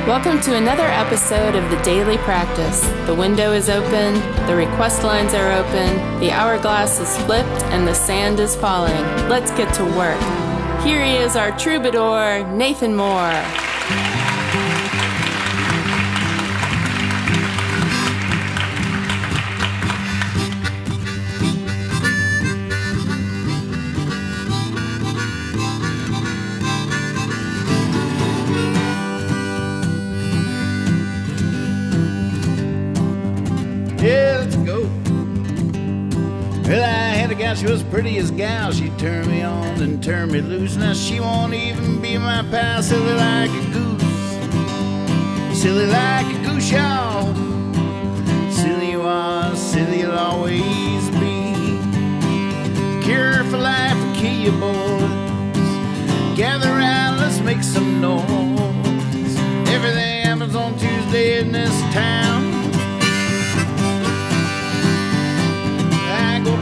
Welcome to another episode of The Daily Practice. The window is open, the request lines are open, the hourglass is flipped, and the sand is falling. Let's get to work. Here he is, our troubadour, Nathan Moore. Yeah, let's go. Well, I had a gal, she was pretty as gal. She turned me on and turned me loose. Now she won't even be my pal. Silly like a goose. Silly like a goose, y'all. Silly you are, silly you'll always be. Cure for life and kill you boys. Gather round, let's make some noise. Everything happens on Tuesday in this town.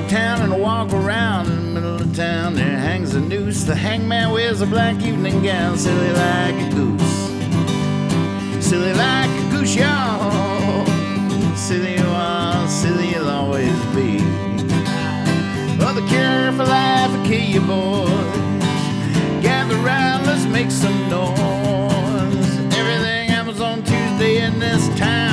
Town and walk around in the middle of town. There hangs a noose. The hangman wears a black evening gown. Silly like a goose. Silly like a goose, y'all. Silly you are, silly you'll always be. Well, the cure for life will kill you boys. Gather round, let's make some noise. Everything happens on Tuesday in this town.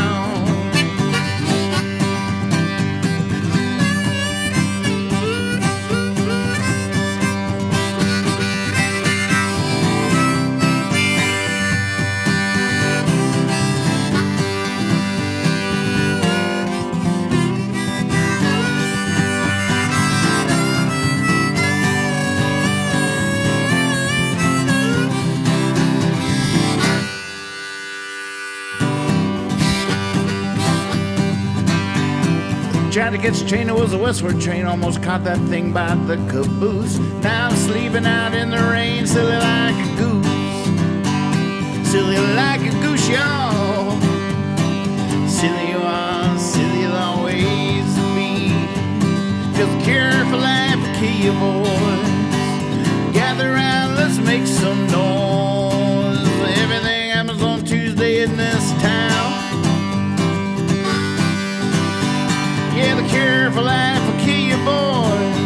Tried to catch a train, it was a westward train. Almost caught that thing by the caboose. Now I'm sleeping out in the rain. Silly like a goose. Silly like a goose, y'all. Silly you are, silly you'll always be. Just the cure for life will kill you boys. Gather round, let's make some noise. Everything happens on Tuesday in this town. Yeah, the cure for life will kill you, boys.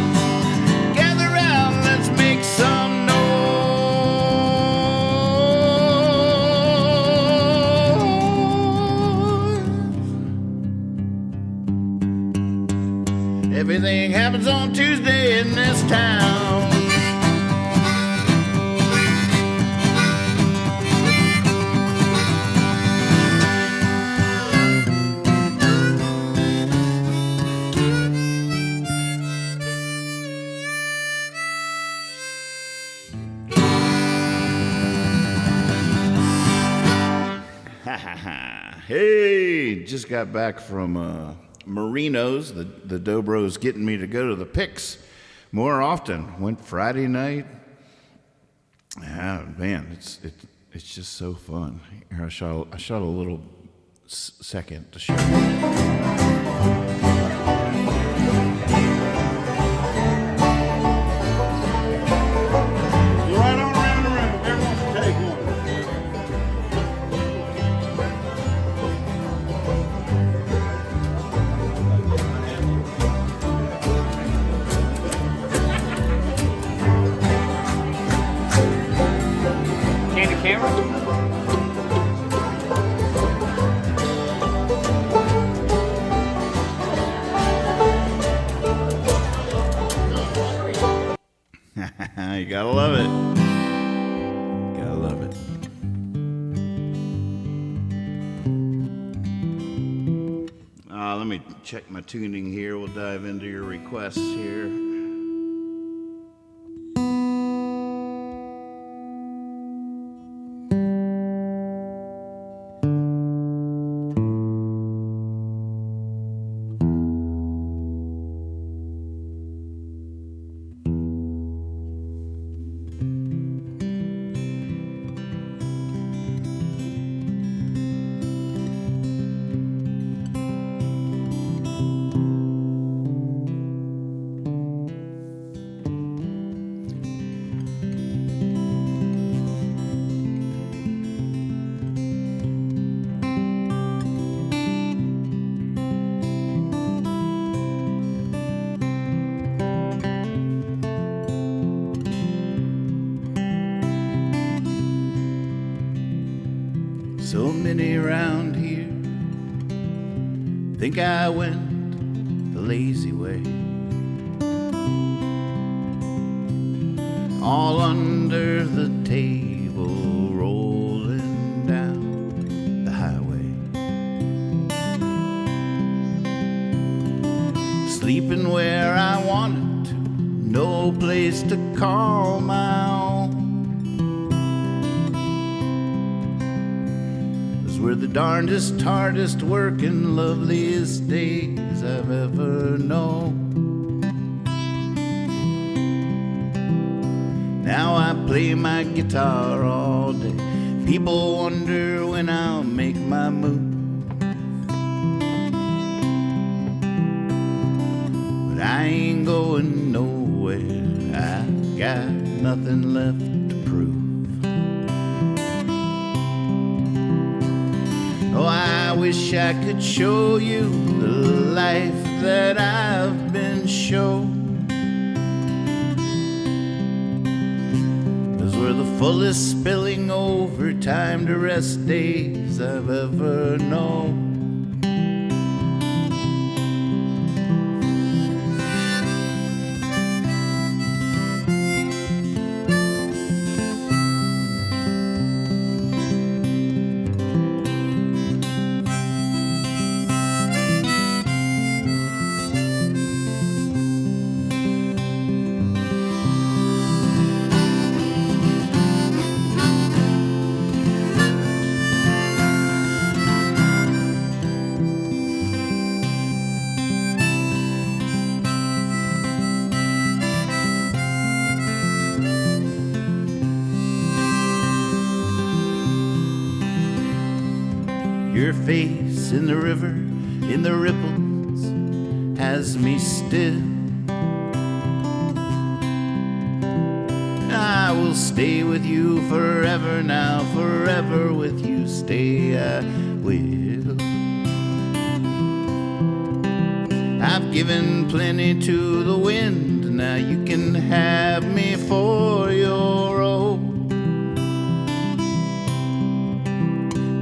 Gather round, let's make some noise. Everything happens on Tuesday in this town. Hey, just got back from Marino's. The Dobro's getting me to go to the picks more often. Went Friday night. Man, it's just so fun. Here, I shot a little second to show you. You gotta love it. Gotta love it. Let me check my tuning here. We'll dive into your requests here. many around here think I went the lazy way. All under the table, rolling down the highway. Sleeping where I wanted to, no place to call my own. Those were the darndest, hardest working, loveliest days I've ever known. Now I play my guitar all day. People wonder when I'll make my move. But I ain't going nowhere. I got nothing left to prove. Oh, I wish I could show you the life that I've been shown. Were the fullest spilling over time to rest days I've ever known. Your face in the river, in the ripples, has me still. I will stay with you forever now, forever with you stay I will. I've given plenty to the wind, now you can have me for your own.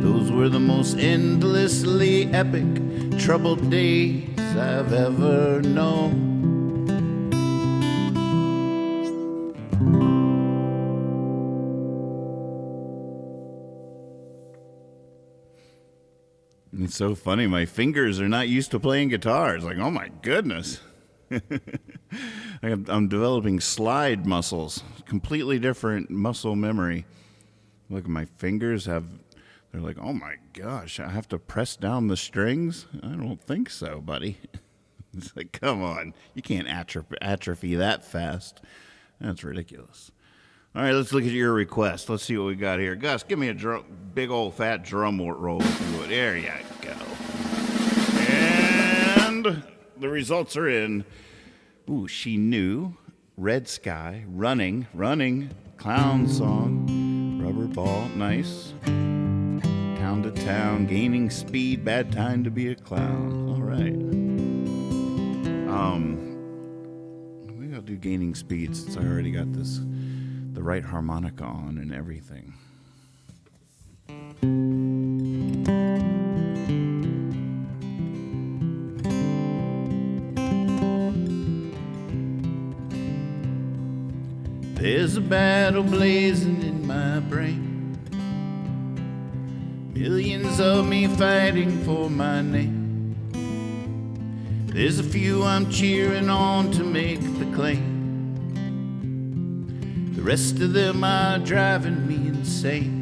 Those were the most endlessly epic, troubled days I've ever known. It's so funny. My fingers are not used to playing guitar. It's like, oh my goodness. I'm developing slide muscles, completely different muscle memory. Look at my fingers they're like, oh my gosh, I have to press down the strings? I don't think so, buddy. It's like, come on. You can't atrophy that fast. That's ridiculous. All right, let's look at your request. Let's see what we got here. Gus, give me a big old fat drum roll if you would. There you go. And the results are in. Ooh, She Knew, Red Sky, Running, Clown Song, Rubber Ball, nice. Town to Town, Gaining Speed, Bad Time to Be a Clown. All right. Maybe I'll do Gaining Speed since I already got the right harmonica on and everything. There's a battle blazing in my brain. Millions of me fighting for my name. There's a few I'm cheering on to make the claim. The rest of them are driving me insane.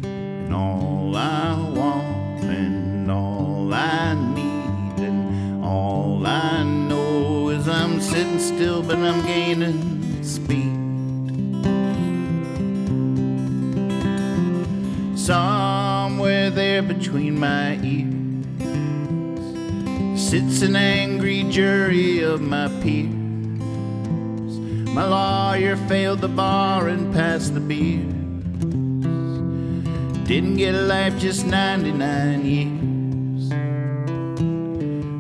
And all I want and all I need and all I know is I'm sitting still but I'm gaining speed. Somewhere there between my ears sits an angry jury of my peers. My lawyer failed the bar and passed the beer. Didn't get a life, just 99 years.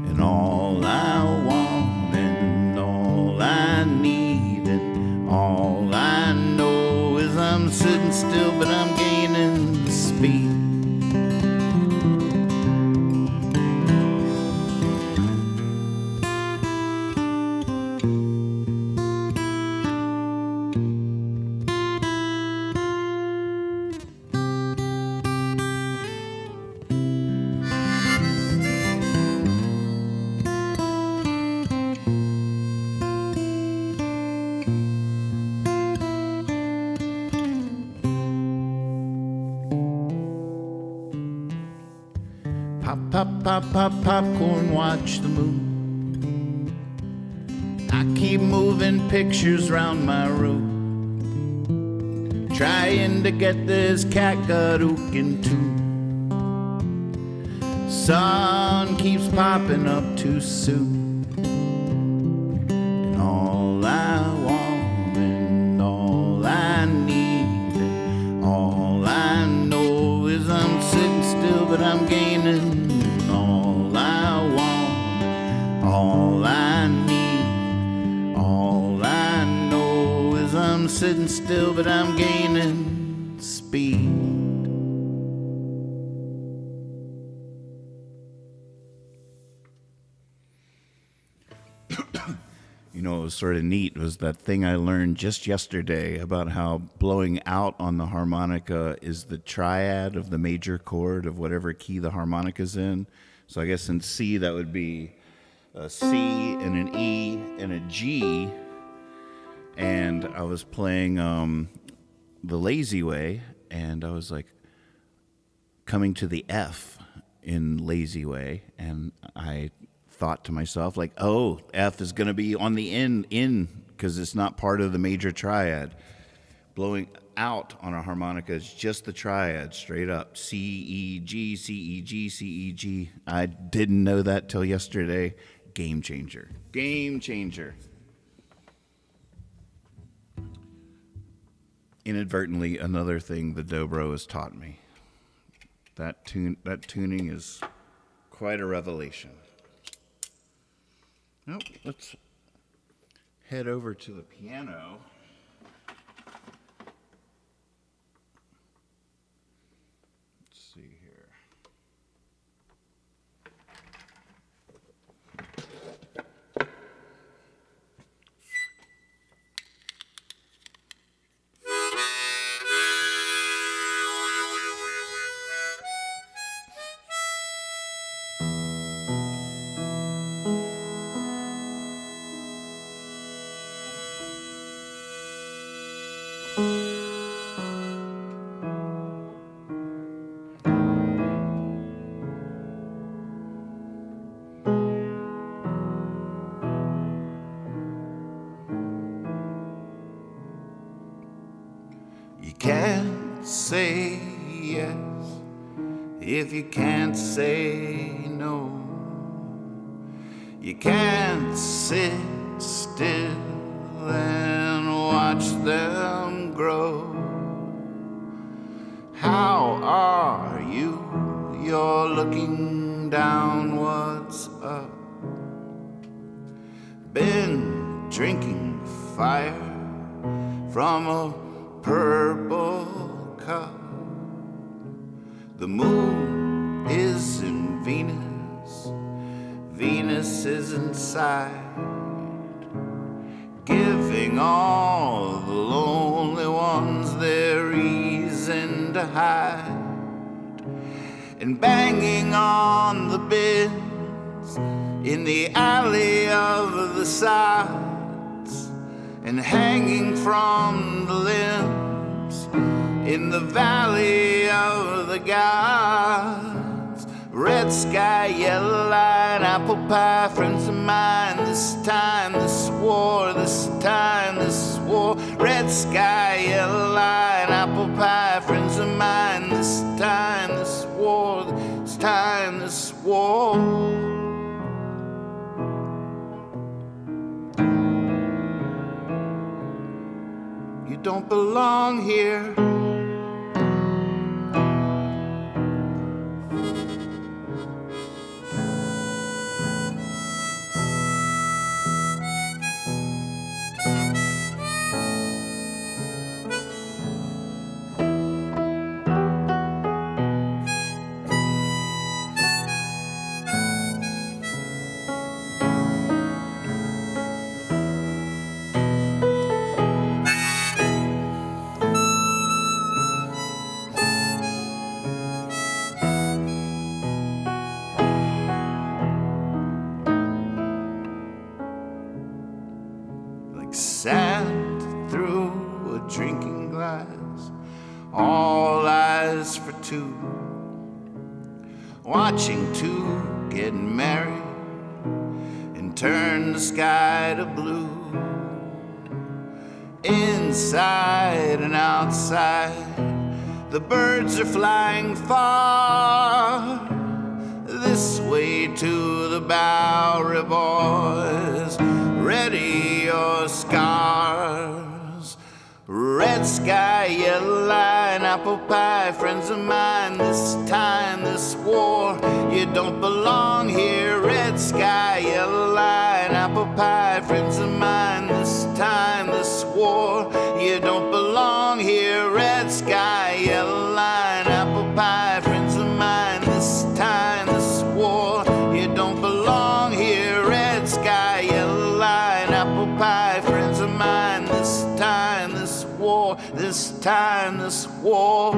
And all I want and all I need and all I know is I'm sitting still but I'm gaining speed. Pop, pop, pop, pop, popcorn, watch the moon. I keep moving pictures round my room, trying to get this Kakadukin tune. Sun keeps popping up too soon, and all I want and all I need and all I know is I'm sitting still, but I'm gaining. All I want, all I need, all I know is I'm sitting still, but I'm gaining speed. You know, what was sort of neat was that thing I learned just yesterday about how blowing out on the harmonica is the triad of the major chord of whatever key the harmonica's in. So I guess in C that would be a C and an E and a G. And I was playing the lazy way, and I was like coming to the F in lazy way, and I thought to myself, like, oh, F is going to be on the in because it's not part of the major triad. Blowing out on a harmonica is just the triad, straight up. C, E, G, C, E, G, C, E, G. I didn't know that till yesterday. Game changer. Game changer. Inadvertently, another thing the dobro has taught me. That tuning is quite a revelation. Nope, let's head over to the piano. Let's see here. You can't say yes if you can't say no. You can't sit still and watch them grow. How are you? You're looking down, what's up? Been drinking fire from a purple cup. The moon is in Venus, Venus is inside, giving all the lonely ones their reason to hide, and banging on the bins in the alley of the sides, and hanging from the limbs in the valley of the gods. Red sky, yellow light, apple pie, friends of mine. This time, this war, this time, this war. Red sky, yellow light, apple pie, friends of mine. This time, this war, this time, this war. You don't belong here. Sand through a drinking glass, all eyes for two. watching two getting married and turn the sky to blue. Inside and outside, the birds are flying far. This way to the Bowery boys, ready your scars. Red sky, yellow line, apple pie, friends of mine. This time, this war, you don't belong here. Red sky, yellow line, apple pie, friends of mine. This time, this war, you don't belong here. Red sky, yellow line, apple pie, friends of mine. This time, this war, you don't belong here. Red sky, yellow line, apple pie, friends of mine. This time, this war, this time, this war.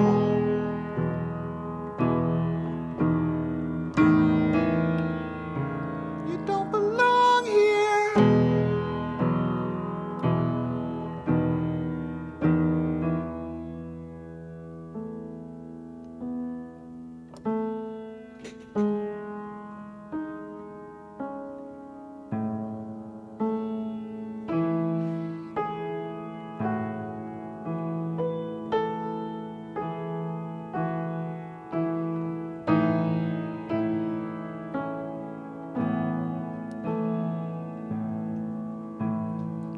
You don't belong here.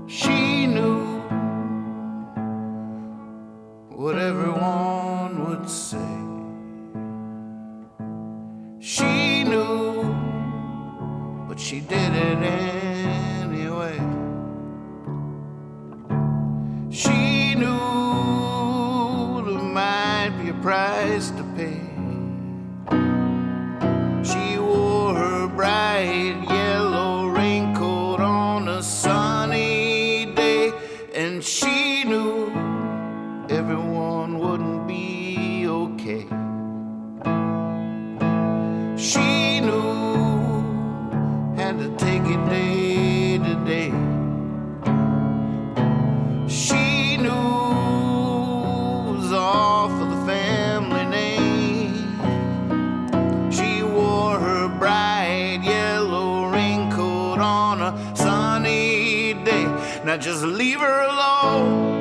She knew what everyone would say. She knew, but she did it anyway. She knew there might be a price to pay. She wore her bright yellow raincoat on a sunny day, and she knew everyone wouldn't be okay. She knew had to take it day to day. She knew it was all for the family name. She wore her bright yellow raincoat on a sunny day. Now just leave her alone.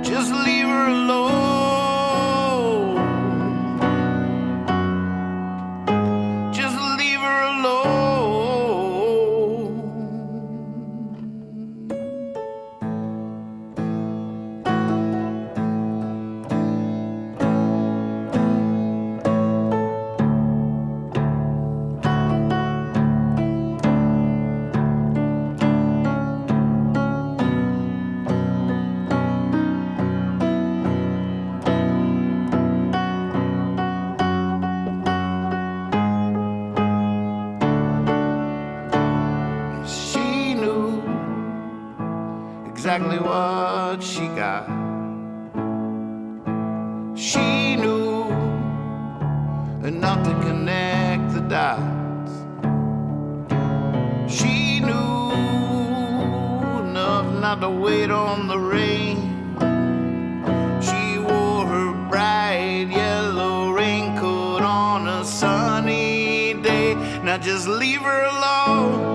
Just leave her alone. Just leave her alone. She knew exactly what she got. She knew enough to connect the dots. She knew enough not to wait on the rain. She wore her bright yellow raincoat on a sunny day. Now just leave her alone.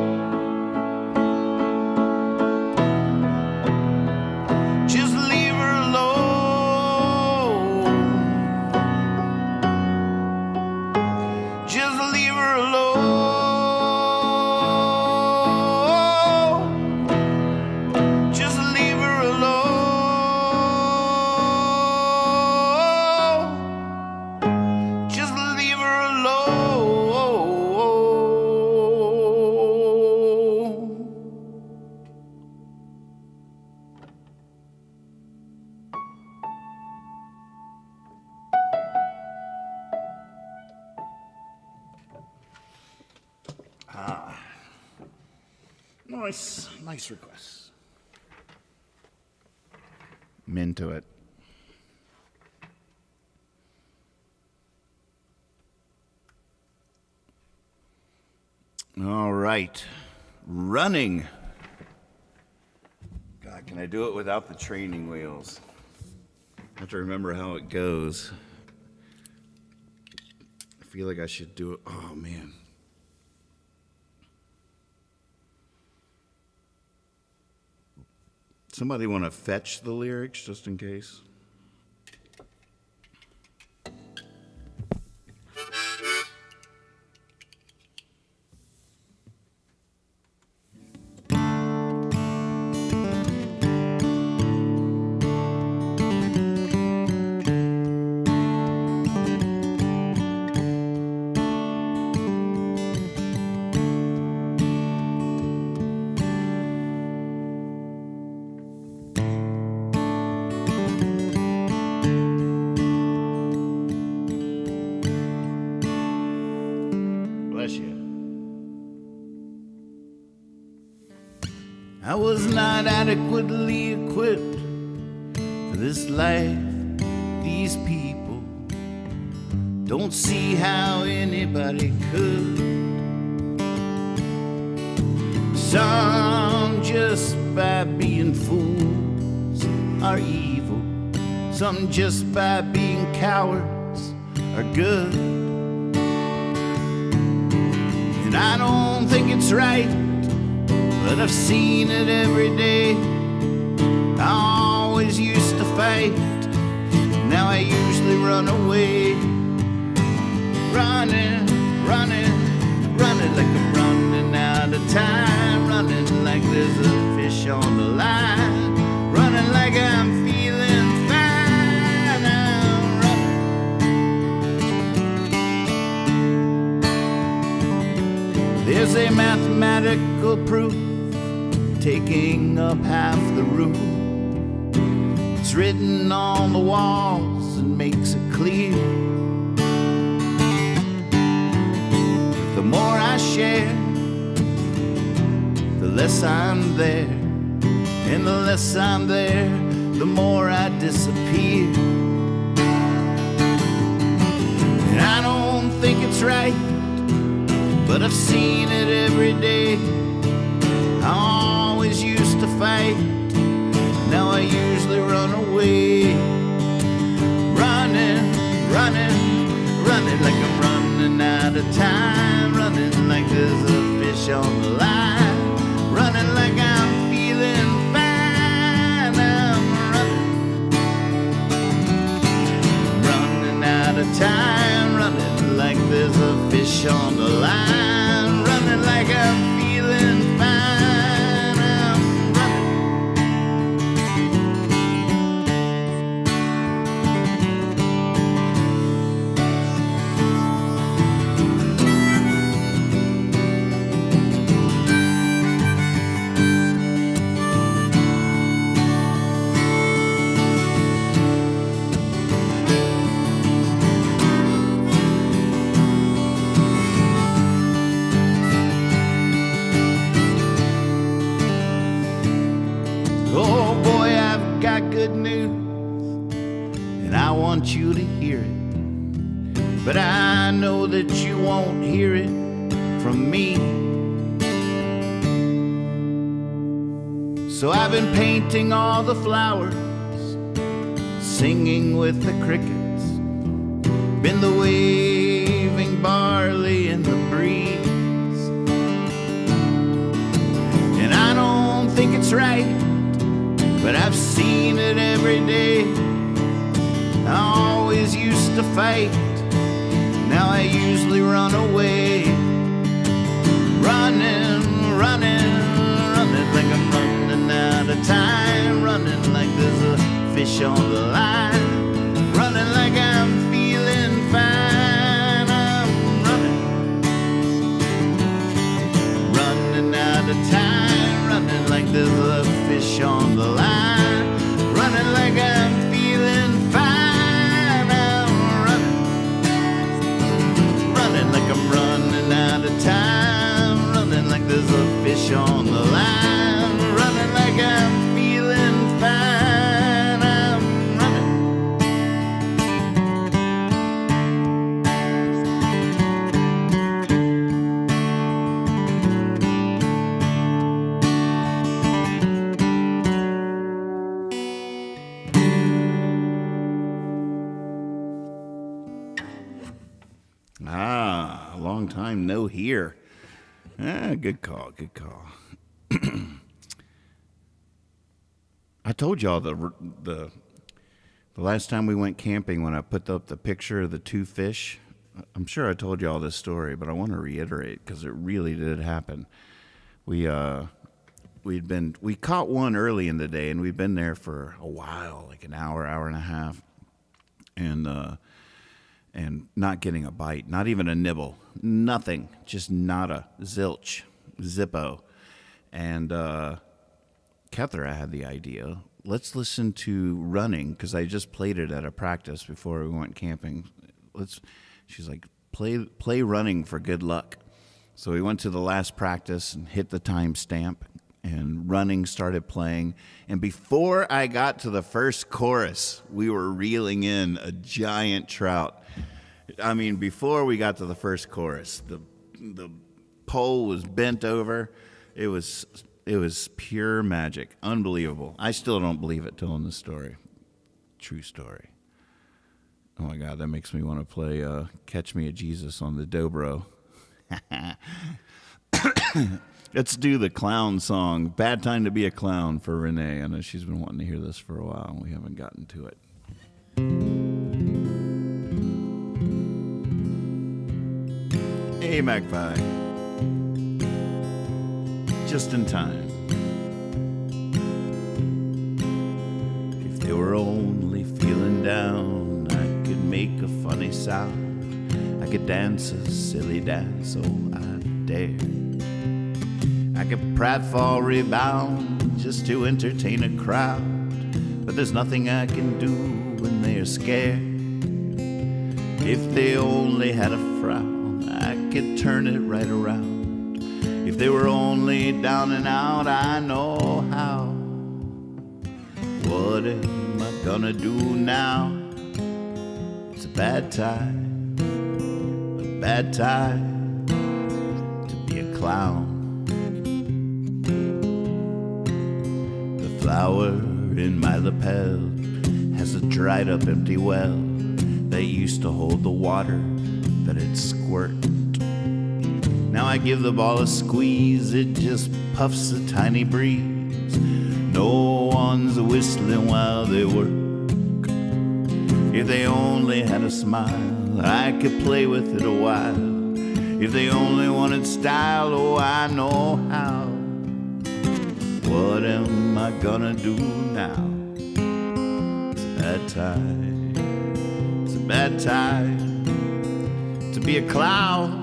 Just leave her alone. Just leave her alone. Just leave her alone. Just leave her alone. Nice request. I'm into it. All right. Running. God, can I do it without the training wheels? I have to remember how it goes. I feel like I should do it. Oh, man. Somebody want to fetch the lyrics just in case? I was not adequately equipped for this life. These people don't see how anybody could. Some just by being fools are evil. Some just by being cowards are good. And I don't think it's right, but I've seen it every day. I always used to fight, now I usually run away. Running, running, running like I'm running out of time. Running like there's a fish on the line. Running like I'm feeling fine. I'm running. There's a mathematical proof taking up half the room. It's written on the walls and makes it clear. The more I share, the less I'm there. And the less I'm there, the more I disappear. And I don't think it's right, but I've seen it every day. I always used to fight, now I usually run away. Running, running, running like I'm running out of time. Running like there's a fish on the line. Running like I'm feeling fine. I'm running out of time. Running like there's a fish on the line. Running like I'm feeling fine. Good news, and I want you to hear it, but I know that you won't hear it from me. So I've been painting all the flowers, singing with the crickets, been the waving barley in the breeze. And I don't think it's right, but I've seen it every day. I always used to fight, now I usually run away. Running, running, running like I'm running out of time. Running like there's a fish on the line. Running like I'm feeling fine. I'm running out of time. Running like there's a fish on the line. Running like I'm feeling fine. I'm running like I'm running out of time. Running like there's a fish on the line. Running like I'm feeling fine. I'm running. Ah, a long time no hear. Good call. I told y'all the last time we went camping when I put up the picture of the two fish. I'm sure I told y'all this story, but I want to reiterate because it really did happen. We caught one early in the day, and we'd been there for a while, like an hour and a half, and not getting a bite, not even a nibble, nothing, just nada, zilch, zippo. And Kethra had the idea, let's listen to Running, because I just played it at a practice before we went camping. She's like, play Running for good luck. So we went to the last practice and hit the timestamp, and Running started playing. And before I got to the first chorus, we were reeling in a giant trout. I mean, before we got to the first chorus, the pole was bent over. It was pure magic, unbelievable. I still don't believe it telling the story. True story. Oh my God, that makes me want to play Catch Me a Jesus on the dobro. Let's do the clown song, Bad Time to Be a Clown, for Renee. I know she's been wanting to hear this for a while, and we haven't gotten to it. Hey, Magpie. Just in time. If they were only feeling down, I could make a funny sound. I could dance a silly dance, oh, I dare. I could pratfall rebound just to entertain a crowd. But there's nothing I can do when they are scared. If they only had a frown, I could turn it right around. If they were only down and out, I know how. What am I gonna do now? It's a bad time to be a clown. The flower in my lapel has a dried up empty well that used to hold the water that it squirt. Now I give the ball a squeeze, it just puffs a tiny breeze. No one's whistling while they work. If they only had a smile, I could play with it a while. If they only wanted style, oh, I know how. What am I gonna do now? It's a bad time. It's a bad time to be a clown.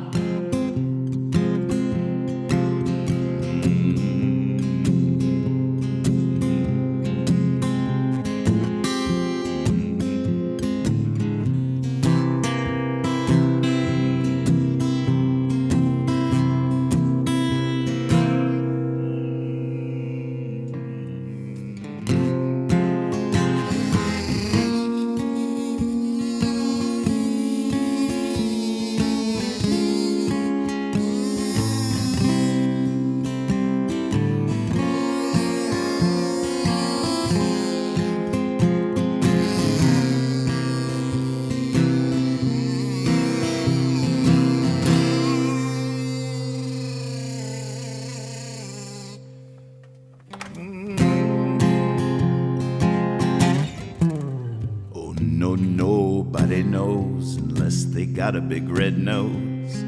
Nobody knows, unless they got a big red nose,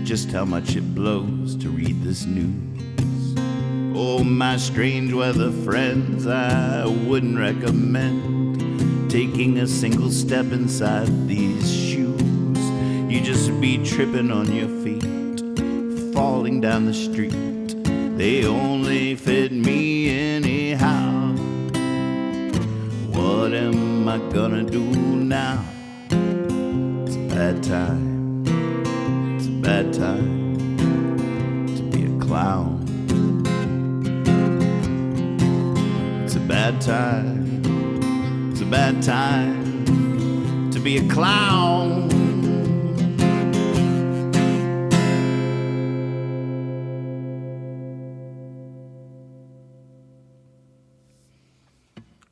just how much it blows to read this news. Oh, my strange weather friends, I wouldn't recommend taking a single step inside these shoes. You just be tripping on your feet, falling down the street. They only fit me anyhow. What am I gonna do now? It's a bad time. It's a bad time to be a clown. It's a bad time. It's a bad time to be a clown.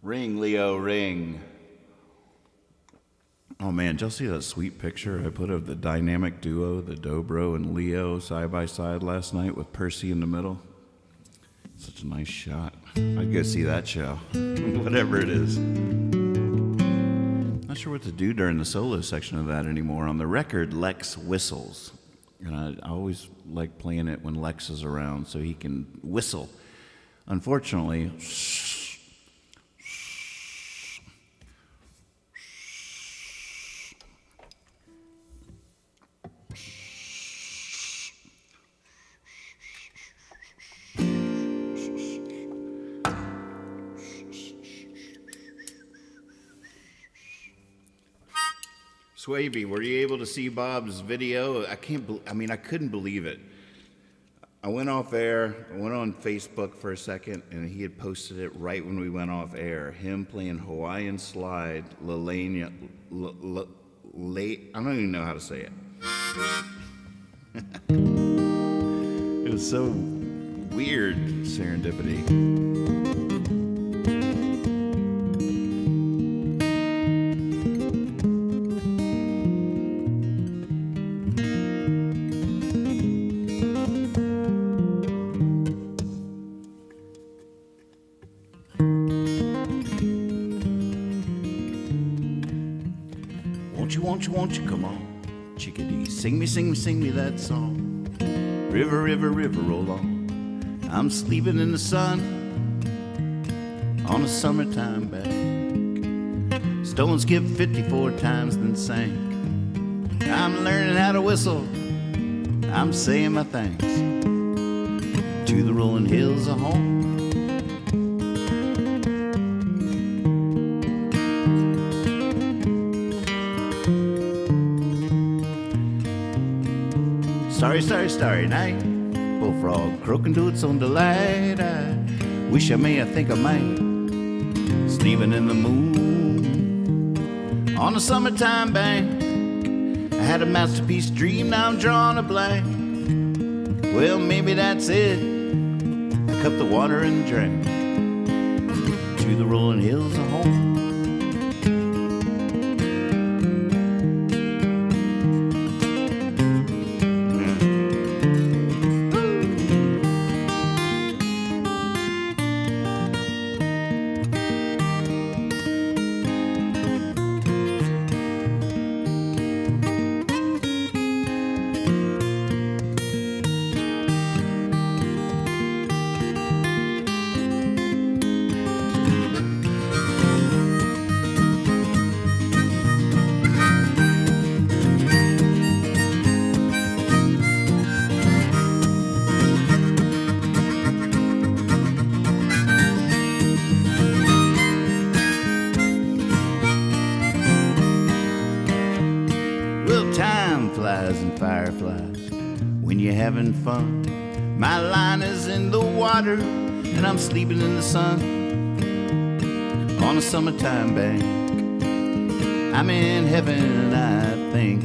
Ring, Leo, ring. Oh man, did y'all see that sweet picture I put of the dynamic duo, the Dobro and Leo, side by side last night with Percy in the middle? Such a nice shot. I'd go see that show, whatever it is. Not sure what to do during the solo section of that anymore. On the record, Lex whistles. And I always like playing it when Lex is around so he can whistle. Unfortunately, Swaby, were you able to see Bob's video? I couldn't believe it. I went off air, I went on Facebook for a second, and he had posted it right when we went off air. Him playing Hawaiian Slide, Lalania, I don't even know how to say it. It was so weird, serendipity. Won't you come on, chickadee, sing me that song. River, river, river, roll on. I'm sleeping in the sun on a summertime bank. Stones skipped 54 times then sank. I'm learning how to whistle. I'm saying my thanks to the rolling hills of home. Starry night, bullfrog croaking to its own delight. I wish I may, I think I might, sleeping in the moon on a summertime bank. I had a masterpiece dream, now I'm drawing a blank. Well, maybe that's it. I cupped the water and drank to the rolling hills of home. Fireflies when you're having fun. My line is in the water and I'm sleeping in the sun on a summertime bank. I'm in heaven, I think.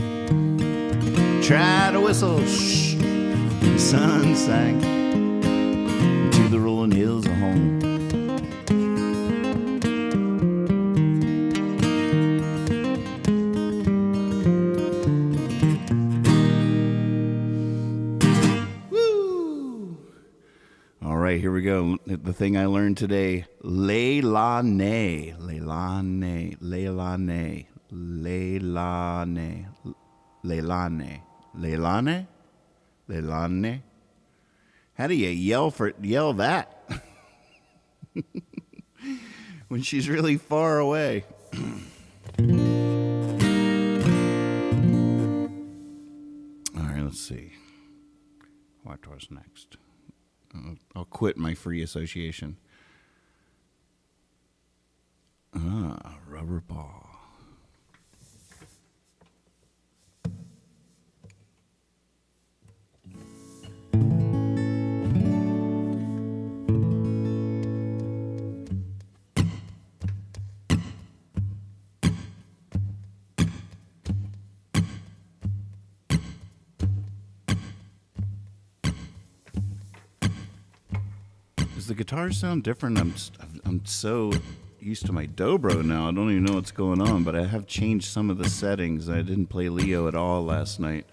Try to whistle, shh, the sun sank to the rolling hills of home. Here we go. The thing I learned today, Leilane, Leilane, Leilane, Leilane, Leilane, Leilane, Leilane. How do you yell that when she's really far away? All right, let's see. What was next? I'll quit my free association. Rubber ball. Does the guitar sound different? I'm so used to my dobro now. I don't even know what's going on, but I have changed some of the settings. I didn't play Leo at all last night.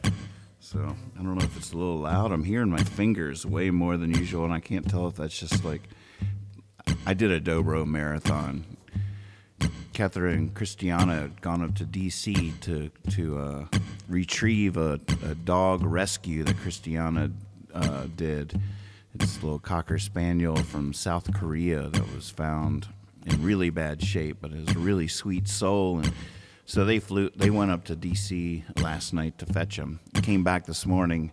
So I don't know if it's a little loud. I'm hearing my fingers way more than usual, and I can't tell if that's just like... I did a dobro marathon. Catherine and Christiana had gone up to D.C. to retrieve a dog rescue that Christiana did. It's a little Cocker Spaniel from South Korea that was found in really bad shape, but it has a really sweet soul. And so they went up to D.C. last night to fetch him. Came back this morning.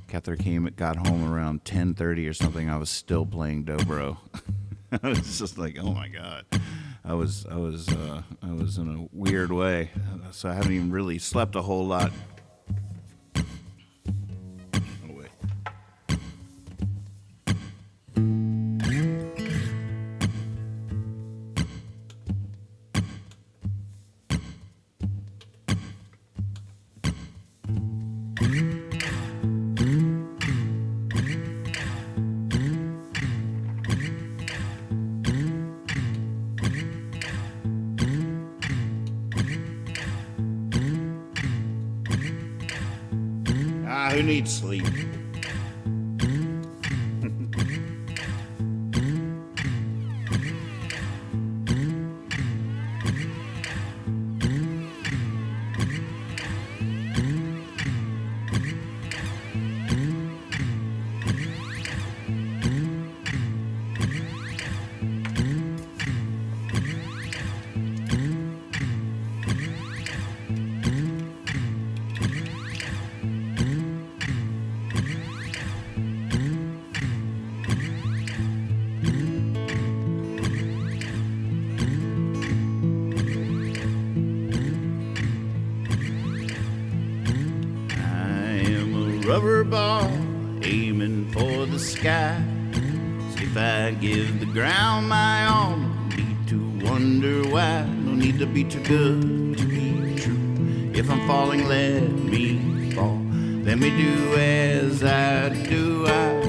Catherine got home around 10:30 or something. I was still playing dobro. I was just like, oh my God. I was in a weird way. So I haven't even really slept a whole lot. Who needs sleep? Rubber ball aiming for the sky. See if I give the ground my all. No need to wonder why. No need to be too good to be true. If I'm falling, let me fall. Let me do as I do. I'm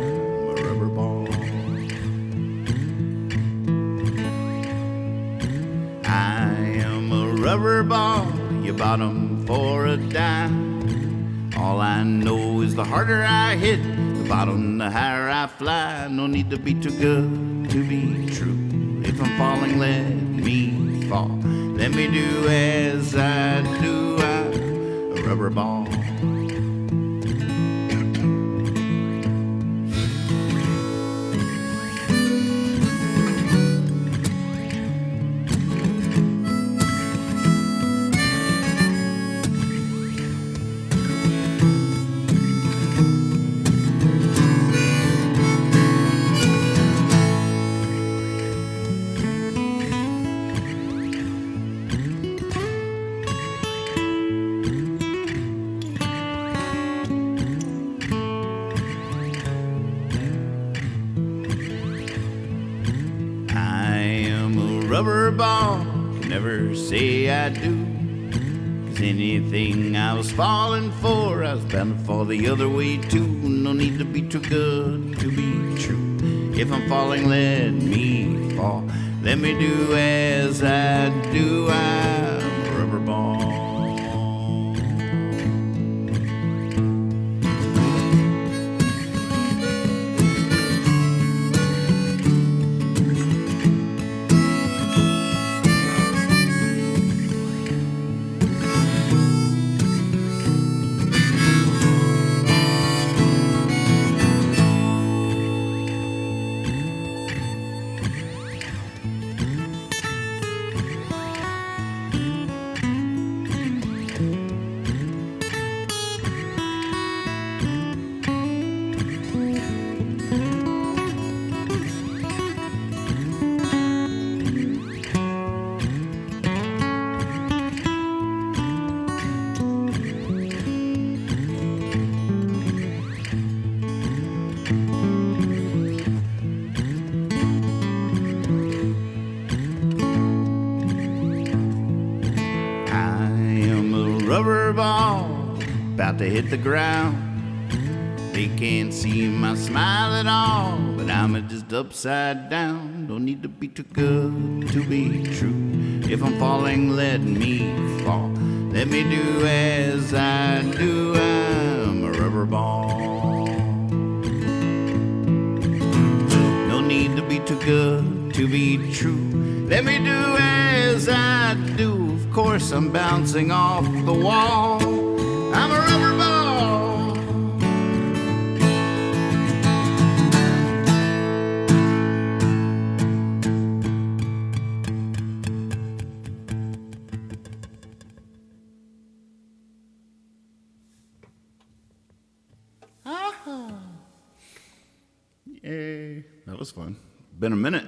a rubber ball. I am a rubber ball. You bought 'em for a dime. All I know is the harder I hit, the bottom, the higher I fly. No need to be too good to be true. If I'm falling, let me fall. Let me do as I do. I'm a rubber ball. Rubber ball, can never say I do. 'Cause anything I was falling for, I was bound to fall the other way too. No need to be too good to be true. If I'm falling, let me fall. Let me do as I do. I'm a rubber ball. Rubber ball, about to hit the ground. They can't see my smile at all, but I'm just upside down. Don't need to be too good to be true. If I'm falling, let me fall. Let me do as I do. I'm a rubber ball. No need to be too good to be true. Let me do as I do. Of course, I'm bouncing off the wall. I'm a rubber ball. Yay, that was fun. Been a minute.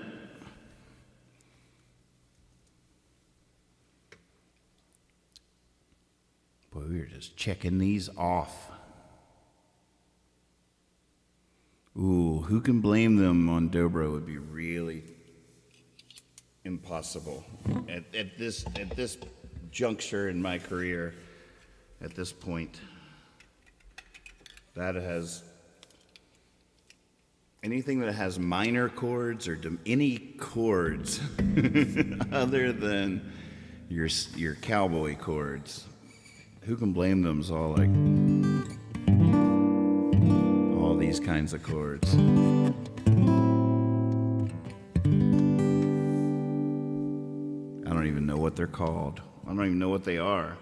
Boy, we were just checking these off. Ooh, who can blame them on Dobro would be really impossible at this juncture in my career, at this point. That has anything that has minor chords or any chords other than your cowboy chords. Who can blame them? It's all like all these kinds of chords. I don't even know what they're called. I don't even know what they are.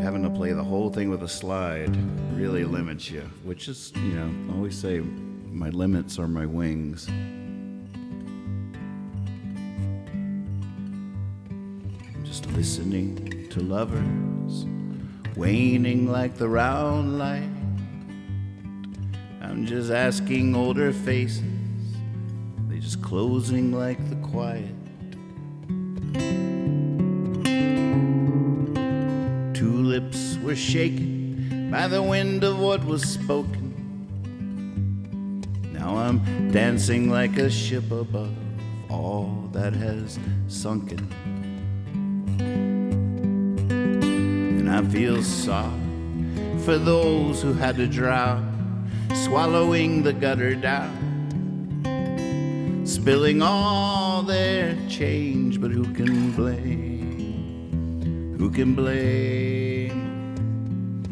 Having to play the whole thing with a slide really limits you, which is, I always say my limits are my wings. I'm just listening to lovers waning like the round light. I'm just asking older faces, they just closing like the quiet. Lips were shaken by the wind of what was spoken. Now I'm dancing like a ship above all that has sunken. And I feel sorry for those who had to drown, swallowing the gutter down, spilling all their change. But who can blame? Who can blame?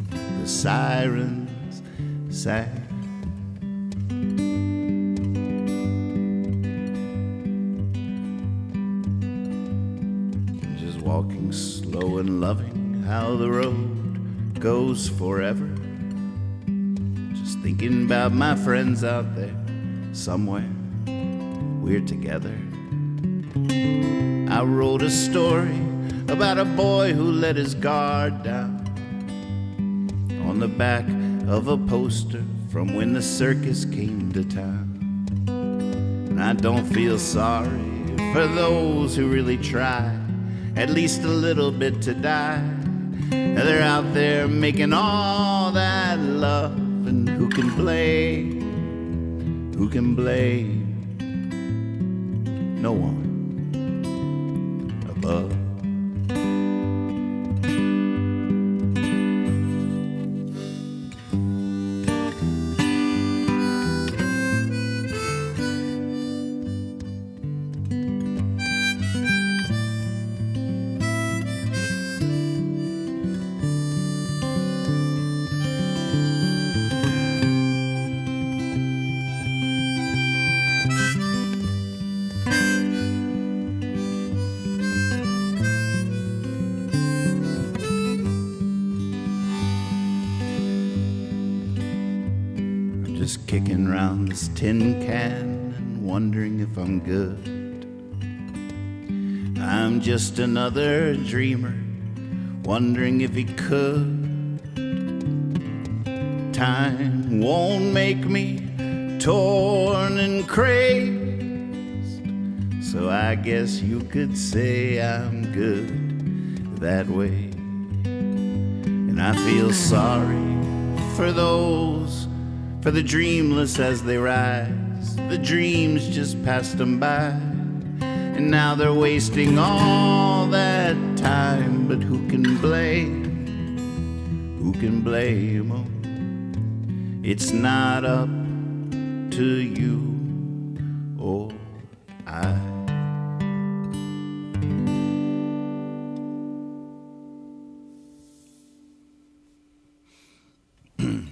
The sirens sang. Just walking slow and loving how the road goes forever. Just thinking about my friends out there somewhere. We're together. I wrote a story about a boy who let his guard down on the back of a poster from when the circus came to town. And I don't feel sorry for those who really try, at least a little bit, to die. And they're out there making all that love, and who can blame? Who can blame? No one above. Just kicking around this tin can and wondering if I'm good. I'm just another dreamer, wondering if he could. Time won't make me torn and crazed, so I guess you could say I'm good that way. And I feel sorry for the dreamless as they rise. The dreams just passed them by, and now they're wasting all that time. But who can blame? Who can blame 'em? It's not up to you or I.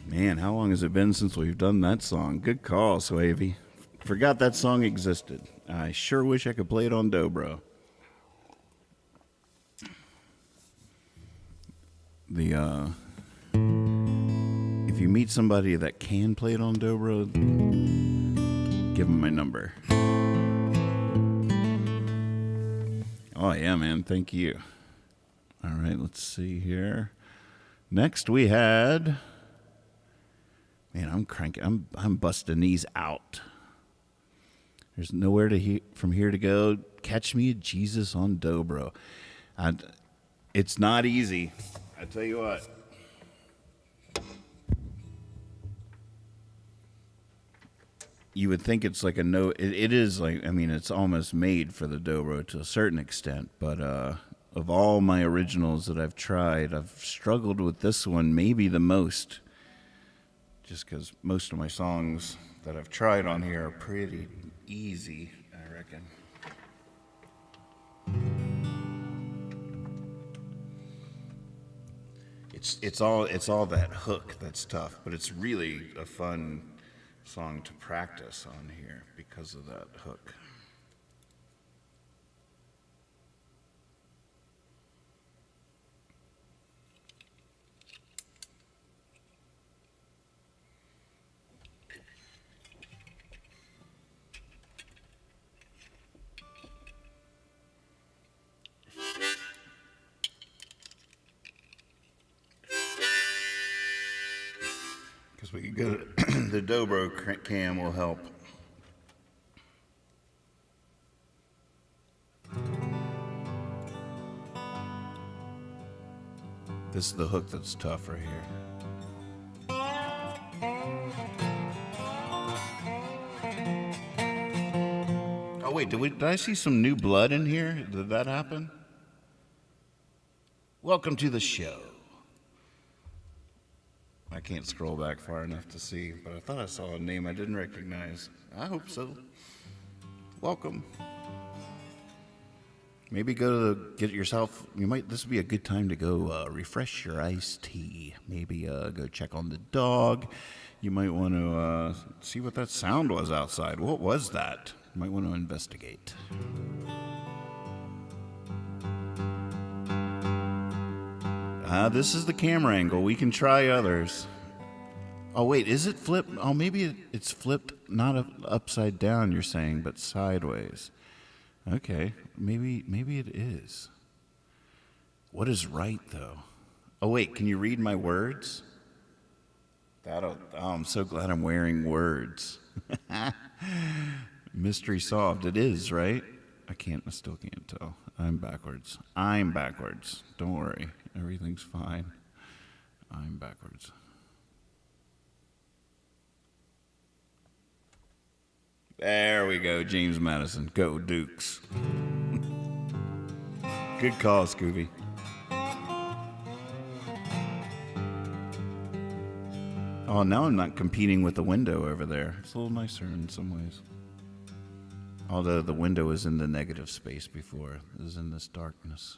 Man, how long has it been since we've done that song? Good call, Swavey. Forgot that song existed. I sure wish I could play it on dobro. If you meet somebody that can play it on dobro, give them my number. Oh yeah, man, thank you. All right, let's see here. Next we had... Man, I'm cranking. I'm busting these out. There's nowhere from here to go. Catch me a Jesus on dobro. It's not easy. I tell you what. You would think it's like a no. It is like, I mean, it's almost made for the dobro to a certain extent. But of all my originals that I've tried, I've struggled with this one maybe the most. Just because most of my songs that I've tried on here are pretty easy, I reckon. It's all that hook that's tough, but it's really a fun song to practice on here because of that hook. We could go to the dobro cam will help. This is the hook that's tough right here. Oh wait, did I see some new blood in here? Did that happen? Welcome to the show. I can't scroll back far enough to see, but I thought I saw a name I didn't recognize. I hope so. Welcome. Maybe go to get yourself, this would be a good time to go refresh your iced tea. Maybe go check on the dog. You might want to see what that sound was outside. What was that? You might want to investigate. This is the camera angle. We can try others. Oh, wait, is it flipped? Oh, maybe it's flipped, not upside down, you're saying, but sideways. Okay, maybe it is. What is right, though? Oh, wait, can you read my words? I'm so glad I'm wearing words. Mystery solved. It is, right? I still can't tell. I'm backwards. Don't worry. Everything's fine. I'm backwards. There we go, James Madison. Go Dukes. Good call, Scooby. Oh, now I'm not competing with the window over there. It's a little nicer in some ways. Although the window is in the negative space before. It was in this darkness.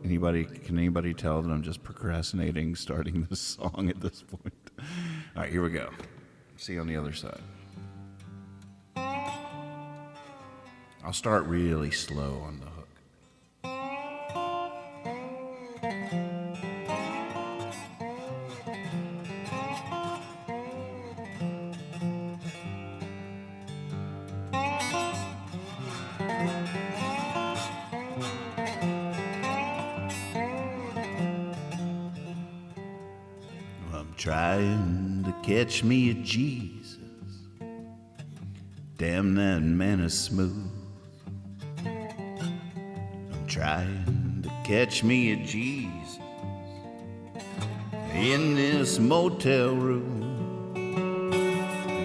Can anybody tell that I'm just procrastinating starting this song at this point? All right, here we go. See you on the other side. I'll start really slow on the hook. Trying to catch me a Jesus. Damn, that man is smooth. I'm trying to catch me a Jesus in this motel room.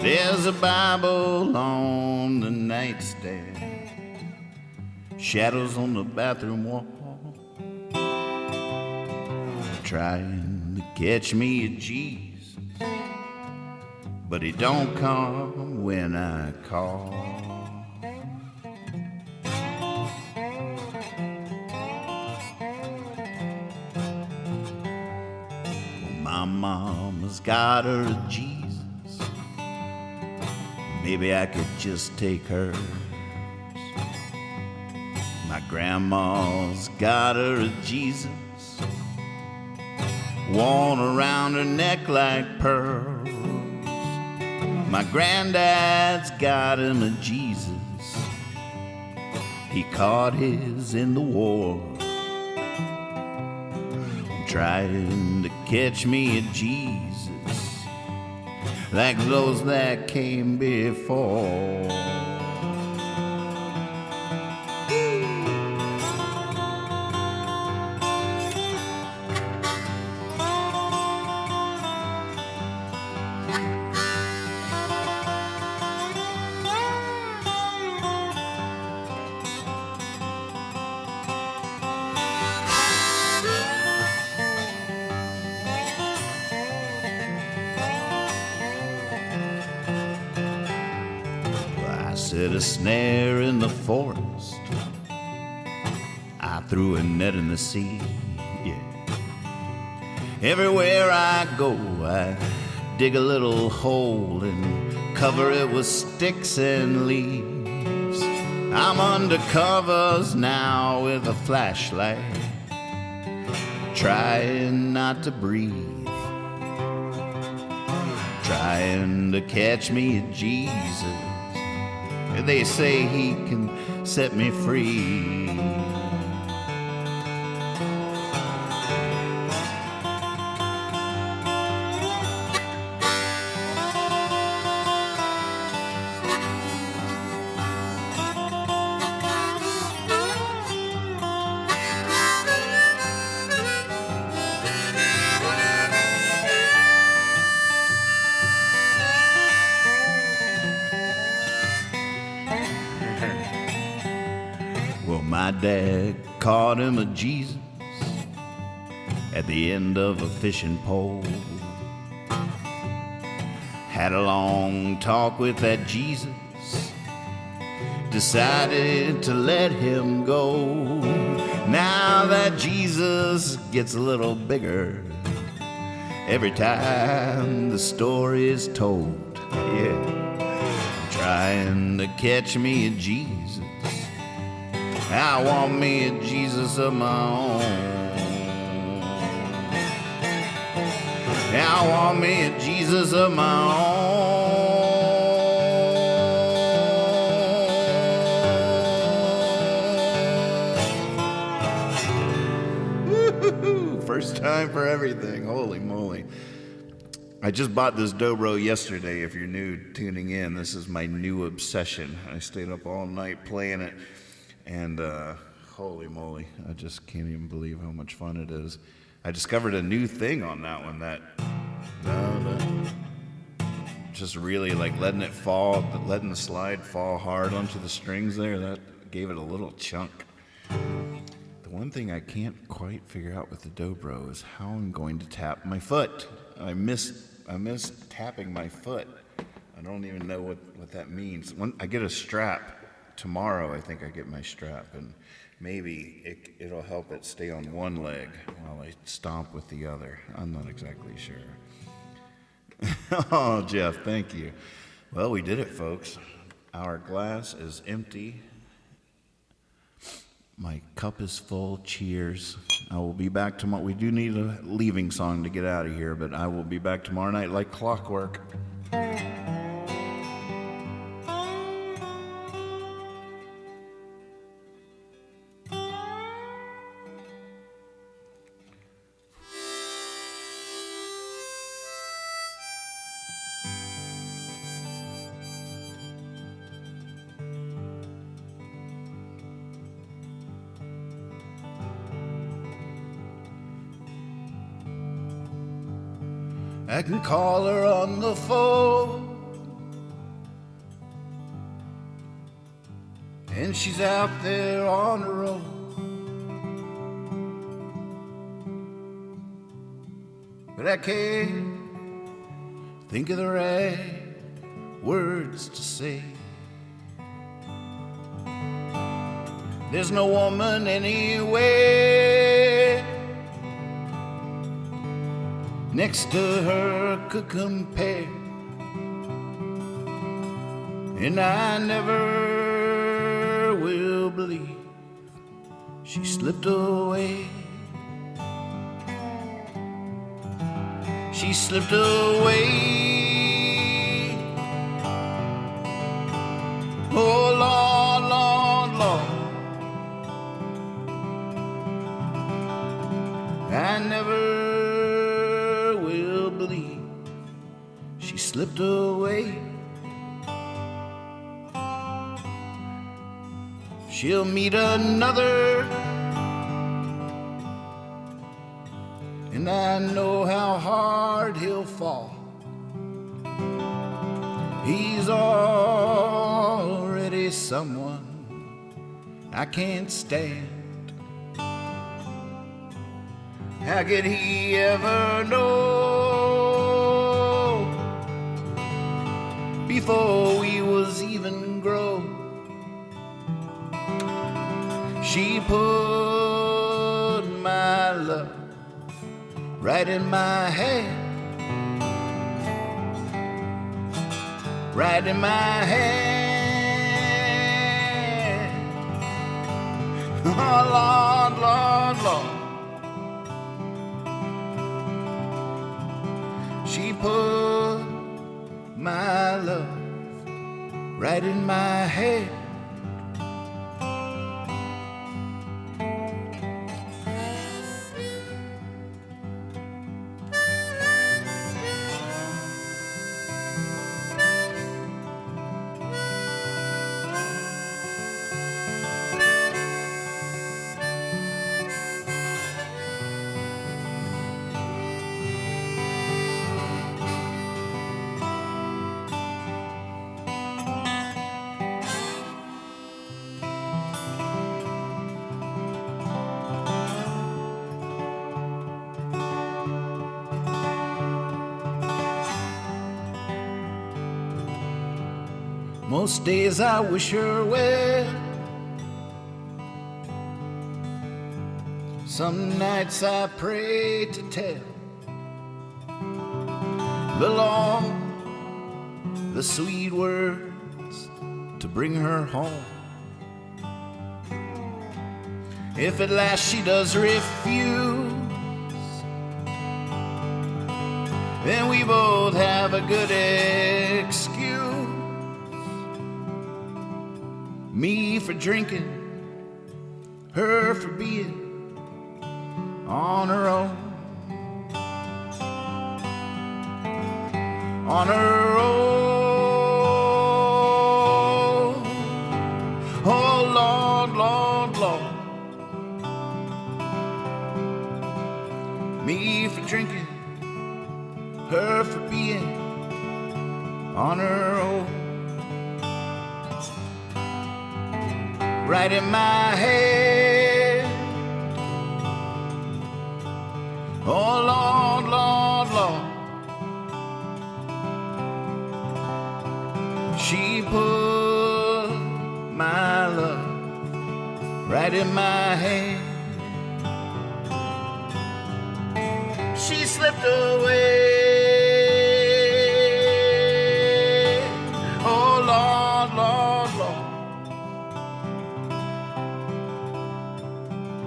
There's a Bible on the nightstand, shadows on the bathroom wall, trying to catch me a Jesus, but he don't come when I call. Well, my mama's got her a Jesus. Maybe I could just take hers. My grandma's got her a Jesus, worn around her neck like pearls. My granddad's got him a Jesus, he caught his in the war. Trying to catch me a Jesus like those that came before. Set a snare in the forest, I threw a net in the sea, yeah. Everywhere I go, I dig a little hole and cover it with sticks and leaves. I'm under covers now with a flashlight, trying not to breathe, trying to catch me a Jesus. They say he can set me free. My dad caught him a Jesus at the end of a fishing pole. Had a long talk with that Jesus, decided to let him go. Now that Jesus gets a little bigger every time the story is told. Yeah, trying to catch me a Jesus. I want me a Jesus of my own. I want me a Jesus of my own. Woo-hoo-hoo. First time for everything. Holy moly. I just bought this dobro yesterday. If you're new tuning in, this is my new obsession. I stayed up all night playing it. And holy moly, I just can't even believe how much fun it is. I discovered a new thing on that one, that just really like letting it fall, letting the slide fall hard onto the strings there. That gave it a little chunk. The one thing I can't quite figure out with the dobro is how I'm going to tap my foot. I miss tapping my foot. I don't even know what that means. When I get a strap tomorrow, I think I get my strap, and maybe it'll help it stay on one leg while I stomp with the other. I'm not exactly sure. Oh, Jeff, thank you. Well, we did it, folks. Our glass is empty. My cup is full. Cheers. I will be back tomorrow. We do need a leaving song to get out of here, but I will be back tomorrow night like clockwork. I can call her on the phone and she's out there on her own. But I can't think of the right words to say. There's no woman anywhere next to her could compare. And I never will believe she slipped away. She slipped away. Oh Lord, Lord, Lord, I never will believe she slipped away. She'll meet another, and I know how hard he'll fall. He's already someone I can't stand. How could he ever know before we was even grown? She put my love right in my hand, right in my hand. Oh Lord, Lord, Lord, she put my love right in my hand. Most days I wish her well. Some nights I pray to tell the long, the sweet words to bring her home. If at last she does refuse, then we both have a good excuse. Me for drinking, her for being on her own. On her own. Oh Lord, Lord, Lord. Me for drinking, her for being on her own. Right in my head. Oh Lord, Lord, Lord. She put my love right in my hand. She slipped away. Oh Lord, Lord, Lord.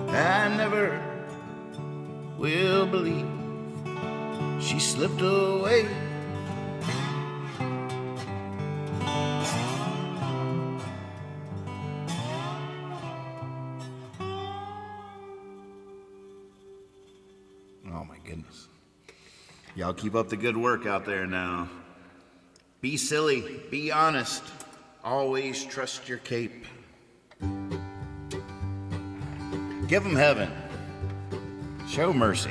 I never will believe she slipped away. Oh my goodness. Y'all keep up the good work out there now. Be silly, be honest, always trust your cape. Give them heaven. Show mercy.